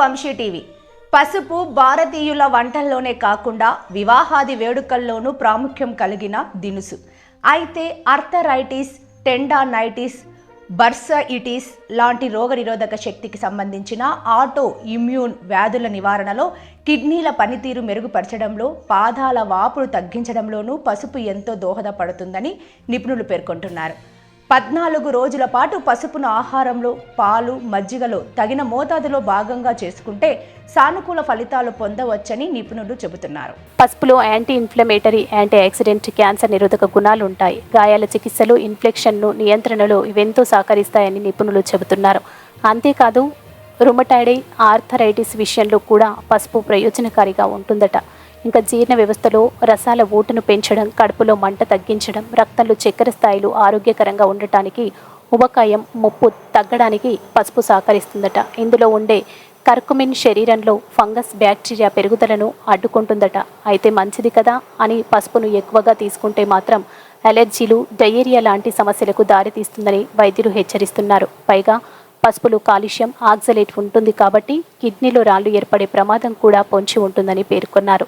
Vamsi TV. పసుపు భారతీయుల వంటల్లోనే కాకుండా వివాహాది వేడుకల్లోనూ ప్రాముఖ్యం కలిగిన దినుసు. అయితే ఆర్థరైటిస్, టెండానైటిస్, బర్సఇటిస్ లాంటి రోగనిరోధక శక్తికి సంబంధించిన ఆటో ఇమ్యూన్ వ్యాధుల నివారణలో, కిడ్నీల పనితీరు మెరుగుపరచడంలో, పాదాల వాపును తగ్గించడంలోనూ పసుపు ఎంతో దోహదపడుతుందని నిపుణులు పేర్కొంటున్నారు. 14 రోజుల పాటు పసుపును ఆహారంలో, పాలు, మజ్జిగలో తగిన మోతాదులో భాగంగా చేసుకుంటే సానుకూల ఫలితాలు పొందవచ్చని నిపుణులు చెబుతున్నారు. పసుపులో anti inflammatory, anti oxidant, cancer నిరోధక గుణాలు ఉంటాయి. గాయాల చికిత్సలు, ఇన్ఫెక్షన్ను నియంత్రణలో ఇవెంతో సహకరిస్తాయని నిపుణులు చెబుతున్నారు. అంతేకాదు రుమటాయిడ్ ఆర్థరైటిస్ విషయంలో కూడా పసుపు ప్రయోజనకారిగా ఉంటుందట. ఇంకా జీర్ణ వ్యవస్థలో రసాల ఓటును పెంచడం, కడుపులో మంట తగ్గించడం, రక్తంలో చక్కెర స్థాయిలు ఆరోగ్యకరంగా ఉండటానికి, ఉబకాయం ముప్పు తగ్గడానికి పసుపు సహకరిస్తుందట. ఇందులో ఉండే కర్కుమిన్ శరీరంలో ఫంగస్, బ్యాక్టీరియా పెరుగుదలను అడ్డుకుంటుందట. అయితే మంచిది కదా అని పసుపును ఎక్కువగా తీసుకుంటే మాత్రం అలెర్జీలు, డయేరియా లాంటి సమస్యలకు దారితీస్తుందని వైద్యులు హెచ్చరిస్తున్నారు. పైగా పసుపులో కాల్షియం, ఆక్సలేట్ ఉంటుంది కాబట్టి కిడ్నీలో రాళ్లు ఏర్పడే ప్రమాదం కూడా పొంచి ఉంటుందని పేర్కొన్నారు.